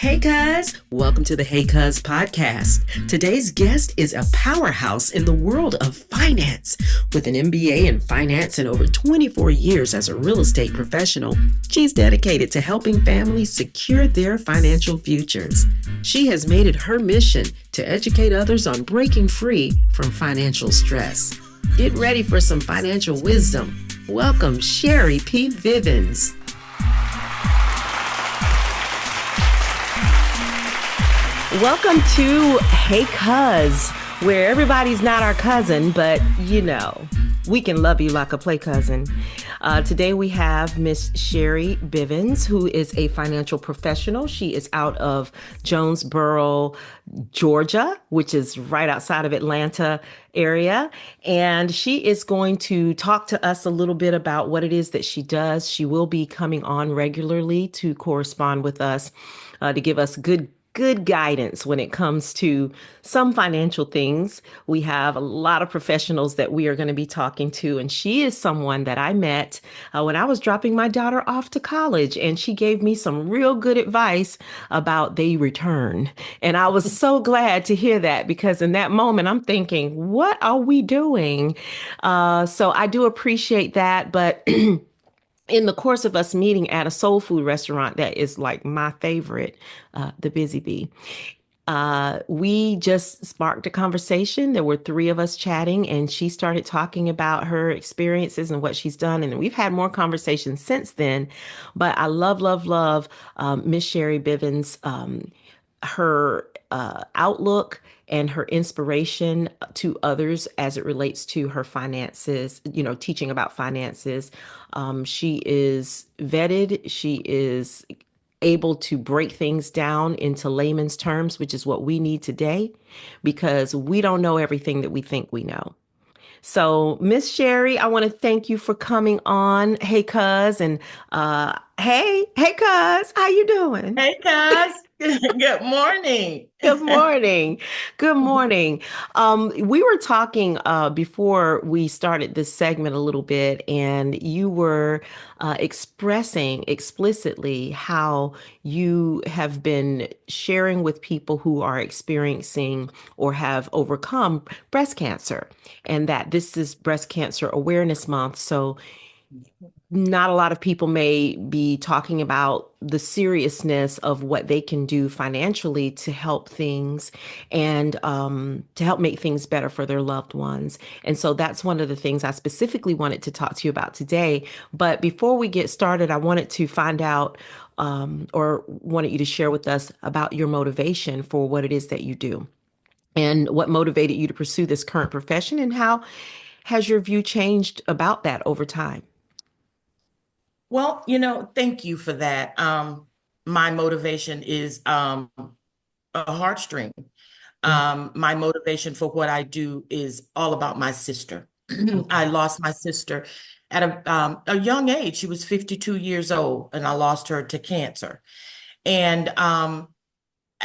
Hey, cuz. Welcome to the Hey Cuz podcast. Today's guest is a powerhouse in the world of finance. With an MBA in finance and over 24 years as a real estate professional, she's dedicated to helping families secure their financial futures. She has made it her mission to educate others on breaking free from financial stress. Get ready for some financial wisdom. Welcome, Sherry P. Bivens. Welcome to Hey Cuz, where everybody's not our cousin, but we can love you like a play cousin. Today we have Miss Sherry Bivens, who is a financial professional. She is out of Jonesboro, Georgia, which is right outside of Atlanta area. And she is going to talk to us a little bit about what it is that she does. She will be coming on regularly to correspond with us, to give us good guidance when it comes to some financial things. We have a lot of professionals that we are going to be talking to, and she is someone that I met when I was dropping my daughter off to college, and she gave me some real good advice about the return. And I was so glad to hear that, because in that moment I'm thinking, what are we doing? So I do appreciate that, but in the course of us meeting at a soul food restaurant that is like my favorite, the Busy Bee, we just sparked a conversation. There were three of us chatting, and she started talking about her experiences and what she's done. And we've had more conversations since then. But I love Miss Sherry Bivens, her outlook and her inspiration to others as it relates to her finances, teaching about finances. She is vetted. She is able to break things down into layman's terms, which is what we need today, because we don't know everything that we think we know. So, Miss Sherry, I want to thank you for coming on. Hey, cuz, and hey, cuz, how you doing? Hey guys, good morning. Good morning. Good morning. We were talking before we started this segment a little bit, and you were expressing explicitly how you have been sharing with people who are experiencing or have overcome breast cancer, and that this is Breast Cancer Awareness Month. So not a lot of people may be talking about the seriousness of what they can do financially to help things and to help make things better for their loved ones. And so that's one of the things I specifically wanted to talk to you about today. But before we get started, I wanted to find out or wanted you to share with us about your motivation for what it is that you do and what motivated you to pursue this current profession, and how has your view changed about that over time? Well, thank you for that. My motivation is a heartstring. My motivation for what I do is all about my sister. I Okay. lost my sister at a young age. She was 52 years old, and I lost her to cancer. And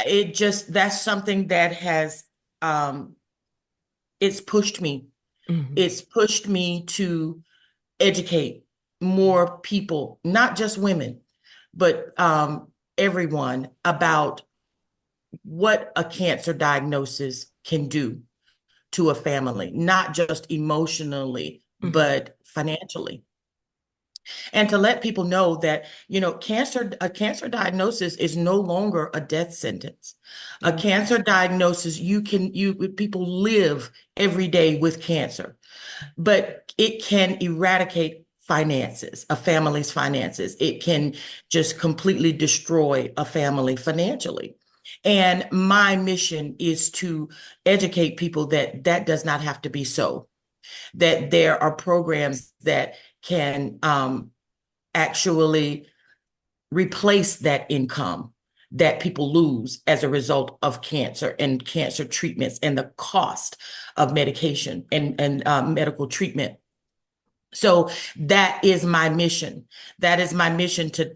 that's something that has, um, it's pushed me. Mhm. It's pushed me to educate more people, not just women, but everyone about what a cancer diagnosis can do to a family, not just emotionally, Mhm. but financially. And to let people know that, a cancer diagnosis is no longer a death sentence. A Yeah. cancer diagnosis, people live every day with cancer, but it can eradicate finances, a family's finances. It can just completely destroy a family financially. And my mission is to educate people that that does not have to be so, that there are programs that can actually replace that income that people lose as a result of cancer and cancer treatments and the cost of medication and medical treatment. So that is my mission. That is my mission to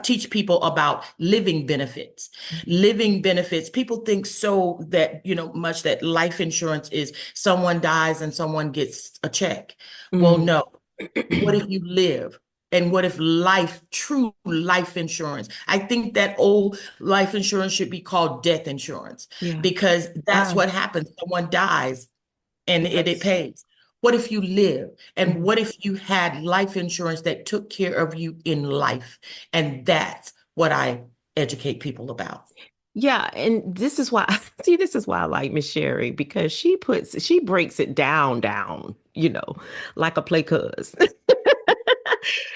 teach people about living benefits. Living benefits. People think so that, much that life insurance is someone dies and someone gets a check. Well, Mm. no. What if you live? And what if true life insurance? I think that old life insurance should be called death insurance Yeah. because that's Wow. what happens. Someone dies and it Yes. pays. What if you live? And Mhm. what if you had life insurance that took care of you in life? And that's what I educate people about. Yeah, and this is why see, this is why I like Miss Sherry because she breaks it down, like a play cuz.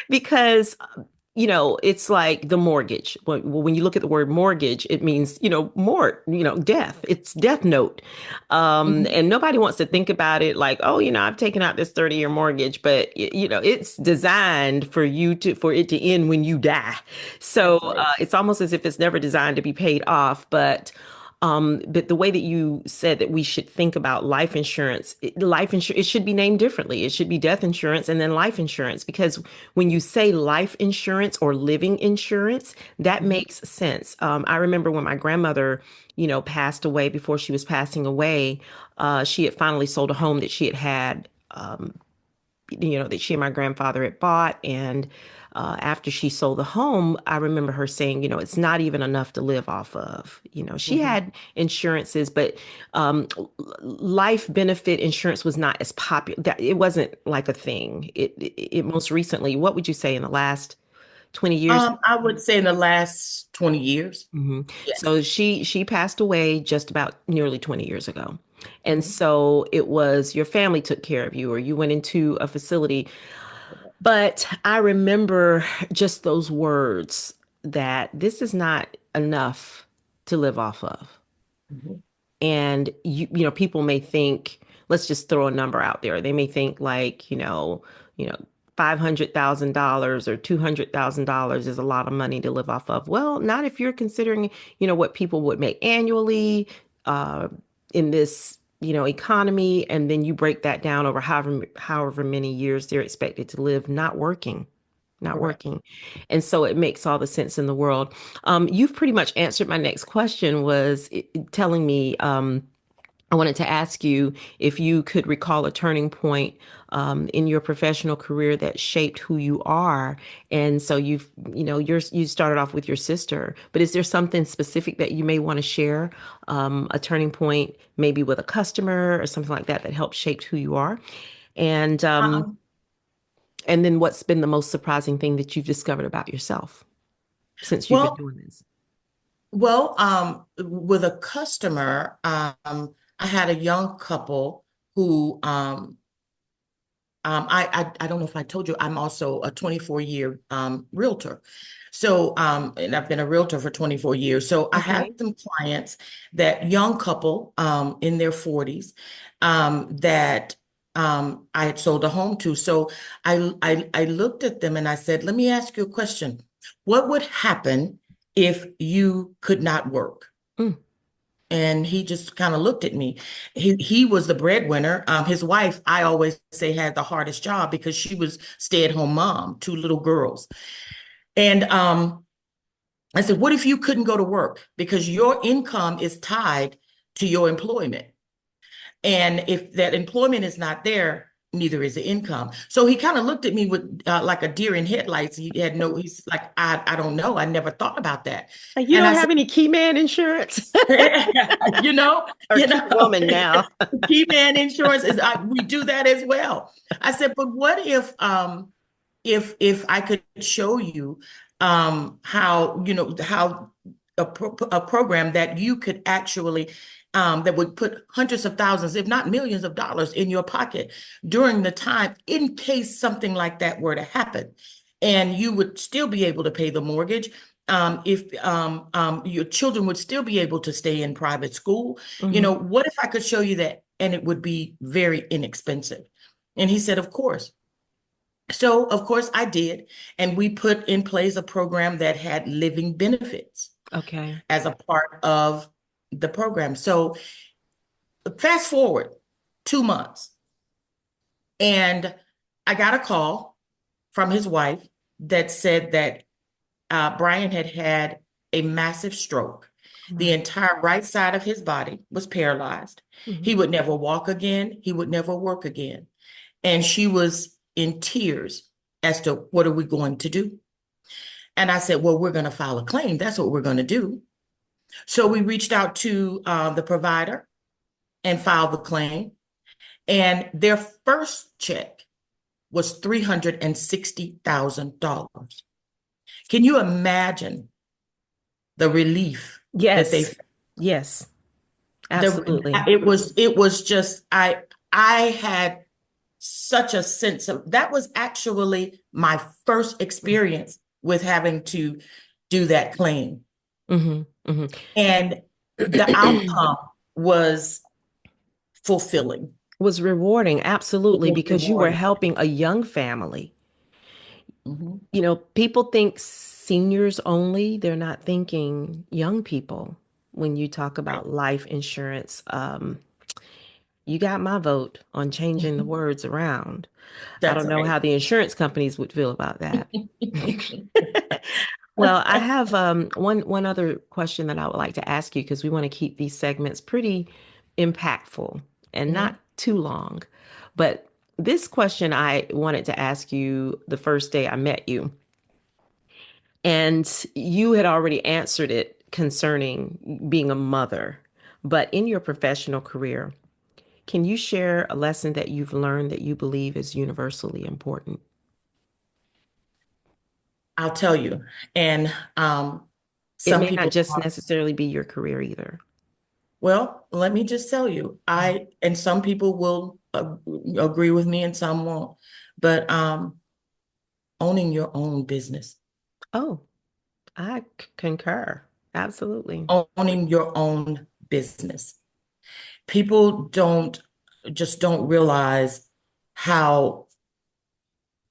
Because it's like the mortgage. When you look at the word mortgage, it means, death. It's death note. Mhm. And nobody wants to think about it like, oh, I've taken out this 30-year mortgage, but it's designed for it to end when you die. So That's right. it's almost as if it's never designed to be paid off. But the way that you said that we should think about life insurance, it should be named differently. It should be death insurance and then life insurance, because when you say life insurance or living insurance, that Mhm. makes sense. I remember when my grandmother, passed away. Before she was passing away, she had finally sold a home that she had that she and my grandfather had bought. And after she sold the home, I remember her saying, it's not even enough to live off of. She Mhm. had insurances, but life benefit insurance was not as popular. That it wasn't like a thing. It most recently, what would you say in the last 20 years? I would say in the last 20 years. hmm Yes. So she passed away just about nearly 20 years ago. And Mhm. so it was your family took care of you, or you went into a facility. But I remember just those words that this is not enough to live off of. Mhm. And people may think, let's just throw a number out there. They may think like, $500,000 or $200,000 is a lot of money to live off of. Well, not if you're considering, what people would make annually uh, in this, economy, and then you break that down over however many years they're expected to live not working. Not Correct. working. And so it makes all the sense in the world. You've pretty much answered my next question was telling me, I wanted to ask you if you could recall a turning point in your professional career that shaped who you are. And so you started off with your sister, but is there something specific that you may want to share? A turning point, maybe with a customer or something like that, that helped shape who you are. And um, Um, and then what's been the most surprising thing that you've discovered about yourself since you've been well, doing this? with a customer, I had a young couple who I don't know if I told you, I'm also a 24-year realtor. So, and I've been a realtor for 24 years. So I had Okay. some clients, that young couple in their 40s, that I had sold a home to. So I looked at them and I said, let me ask you a question. What would happen if you could not work? Mm. And he just kind of looked at me. He was the breadwinner. His wife, I always say, had the hardest job because she was stay-at-home mom, two little girls. And I said, what if you couldn't go to work because your income is tied to your employment? And if that employment is not there, neither is the income. So he kind of looked at me with like a deer in headlights. He's like, I don't know. I never thought about that. Like, you And don't I have said, any key man insurance you know, or you key know, woman now. key man insurance is we do that as well. I said, but what if I could show you how how a program that you could actually that would put hundreds of thousands, if not millions of dollars in your pocket during the time in case something like that were to happen, and you would still be able to pay the mortgage. If your children would still be able to stay in private school, hmm what if I could show you that and it would be very inexpensive? And he said, of course. So, of course, I did. And we put in place a program that had living benefits Okay. as a part of the program. So, fast forward 2 months, and I got a call from his wife that said that Brian had had a massive stroke. The Right. entire right side of his body was paralyzed. hmm He would never walk again, he would never work again. And she was in tears as to what are we going to do. And I said, well, we're going to file a claim. That's what we're going to do. So we reached out to the provider and filed the claim. And their first check was $360,000. Can you imagine the relief that they Yes. Yes. Absolutely. it was just I had such a sense of that was actually my first experience with having to do that claim. Hmm. Hmm. And the outcome was fulfilling. Was rewarding, It absolutely, was because you were rewarding. helping a young family. Mhm. You know, people think seniors only, they're not thinking young people when you talk Right. about life insurance. You got my vote on changing the Mhm. words around. I That's don't know right. how the insurance companies would feel about that. Well, I have one other question that I would like to ask you because we want to keep these segments pretty impactful and not Mhm. too long. But this question I wanted to ask you the first day I met you, and you had already answered it concerning being a mother. But in your professional career, can you share a lesson that you've learned that you believe is universally important? I'll tell you. And It some may not people just are, necessarily be your career either. well, let me just tell you, and some people will agree with me and some won't, but owning your own business, Oh, concur. Absolutely. owning your own business. People don't realize how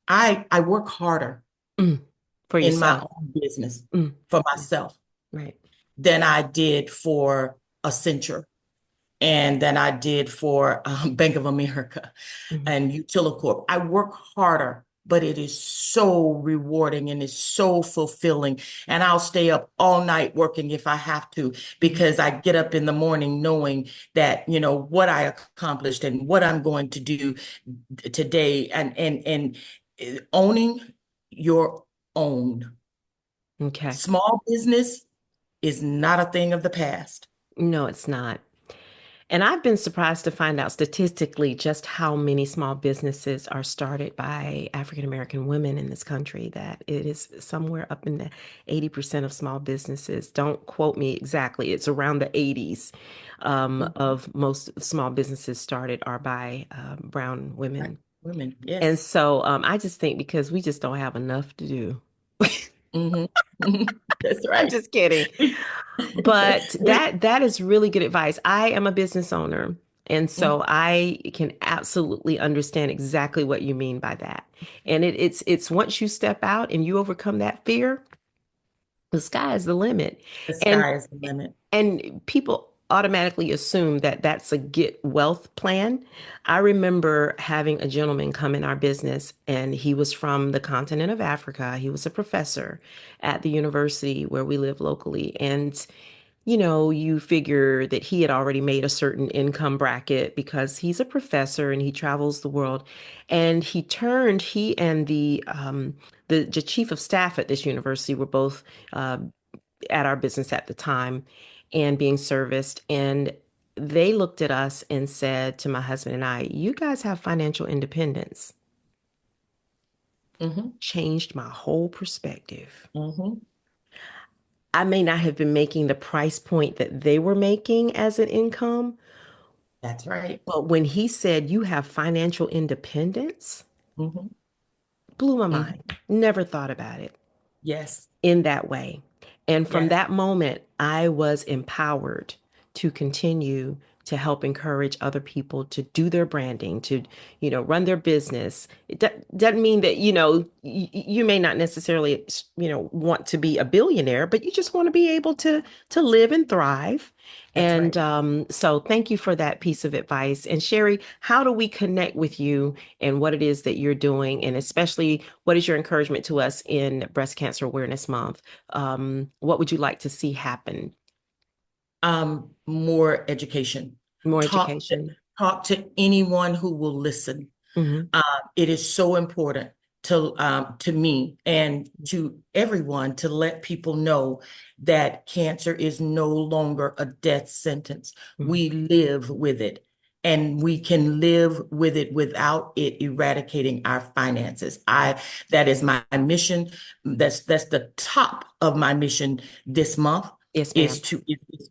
I work harder Mm, for in my yourself. own business Mm, for mm, myself right. than I did for Accenture and than I did for Bank of America Mhm. and Utilicorp. I work harder, but it is so rewarding and it's so fulfilling. And I'll stay up all night working if I have to, Mhm. because I get up in the morning knowing that, what I accomplished and what I'm going to do today and owning your own Okay. small business is not a thing of the past. No, it's not. And I've been surprised to find out statistically just how many small businesses are started by African American women in this country, that it is somewhere up in the 80% of small businesses. Don't quote me exactly. It's around the 80s Mhm. of most small businesses started are by brown Right. women. Women, And yes. so I just think because we just don't have enough to do. Hmm. That's I'm right. just kidding. We, But we, that is really good advice. I am a business owner, and so mhm, I can absolutely understand exactly what you mean by that. And it's once you step out and you overcome that fear, the sky is the limit. the And sky is the limit. people automatically assume that that's a get wealth plan. I remember having a gentleman come in our business, and he was from the continent of Africa. He was a professor at the university where we live locally. And you figure that he had already made a certain income bracket because he's a professor and he travels the world. And he and the chief of staff at this university were both uh, at our business at the time and being serviced. And they looked at us and said to my husband and I, "You guys have financial independence." Hmm. Changed my whole perspective. Hmm. I may not have been making the price point that they were making as an income, That's right. but when he said you have financial independence, Hmm. blew my mind. Hmm. Never thought about it Yes. in that way. And from Yes. that moment, I was empowered to continue to help encourage other people to do their branding, to, run their business. It doesn't mean that, you may not necessarily, want to be a billionaire, but you just want to be able to live and thrive. That's And right. so thank you for that piece of advice. And Sherry, how do we connect with you and what it is that you're doing? And especially, what is your encouragement to us in Breast Cancer Awareness Month? What would you like to see happen? More education. More Talk education. talk to anyone who will listen. Hmm. It is so important to me and to everyone to let people know that cancer is no longer a death sentence. Mhm. We live with it. And we can live with it without it eradicating our finances. That is my mission. That's the top of my mission this month Yes, is ma'am. to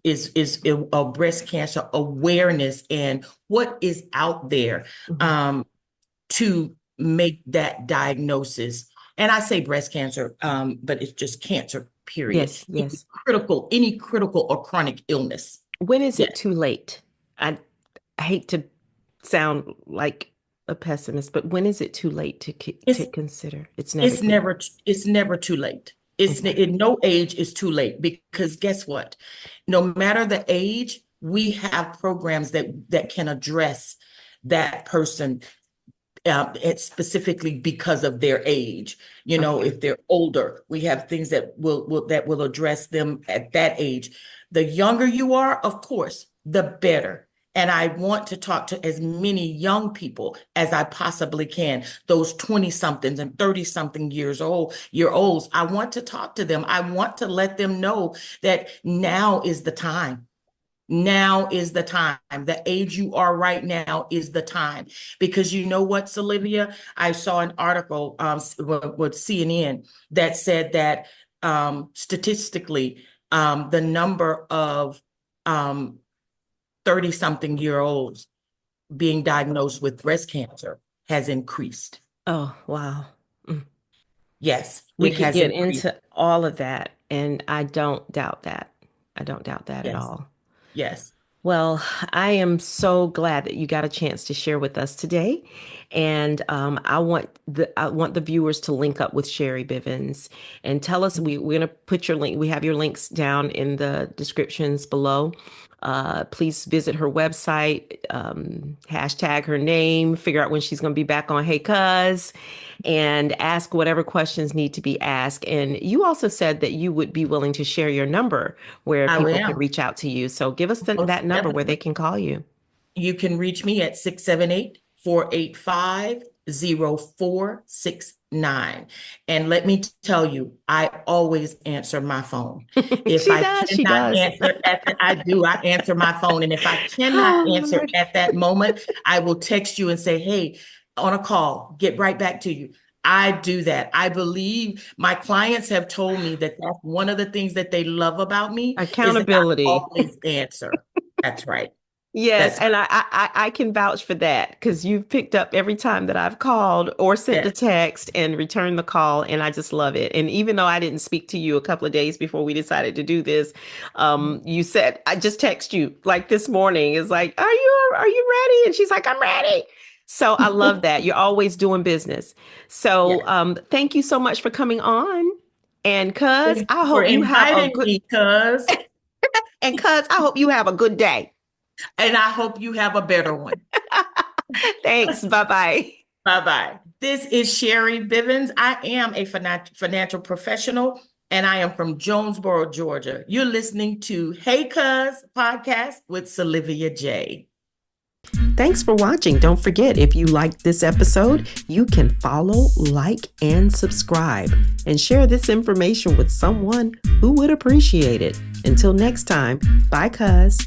is a breast cancer awareness and what is out there Mhm. um, to make that diagnosis. And I say breast cancer, but it's just cancer, period. Yes, yes. Any critical or chronic illness. When is Yes. it too late? I hate to sound like a pessimist, but when is it too late to It's consider? It's never too late. it's never too late. It's Okay. in no age is too late because guess what? No matter the age, we have programs that can address that person it's specifically because of their age. You know, Okay. if they're older, we have things that will address them at that age. The younger you are, of course, the better. And I want to talk to as many young people as I possibly can, those 20 somethings and 30 something year olds. I want to talk to them. I want to let them know that now is the time. Now is the time. The age you are right now is the time. Because you know what, Olivia? I saw an article with CNN that said that statistically, the number of 30-something year olds being diagnosed with breast cancer has increased. Oh, wow. Mm. Yes, We it could has get increased. into all of that, and I don't doubt that. I don't doubt that at Yes, all. yes. Well, I am so glad that you got a chance to share with us today, and I want the viewers to link up with Sherry Bivens and tell us. We're gonna put your link. We have your links down in the descriptions below. Please visit her website, hashtag her name, figure out when she's gonna be back on Hey Cuz, and ask whatever questions need to be asked. And you also said that you would be willing to share your number where I people can am. reach out to you. So give us Most that number where they definitely. can call you. You can reach me at 678-485-0469. And let me tell you, I always answer my phone. If She I does. She cannot does. answer I do, I answer my phone. And if I cannot Oh, answer Lord. at that moment, I will text you and say, hey, on a call, get right back to you. I do that. I believe my clients have told me that that's one of the things that they love about me is that I Accountability. always answer. That's right. Yes, That's and I can vouch for that because you've picked up every time that I've called or sent a yes. text and returned the call, and I just love it. And even though I didn't speak to you a couple of days before we decided to do this, you said I just text you like this morning. It's like, are you ready? And she's like, I'm ready. So I love that. You're always doing business. So Yes. thank you so much for coming on. And cuz Thank I you for hope you have a inviting good me, cuz, and cuz I hope you have a good day. and I hope you have a better one. Thanks. Bye bye. Bye-bye. This is Sherry Bivens. I am a financial professional, and I am from Jonesboro, Georgia. You're listening to Hey Cuz podcast with Olivia J. Thanks for watching. Don't forget, if you liked this episode, you can follow, like, and subscribe, and share this information with someone who would appreciate it. Until next time, bye, cuz.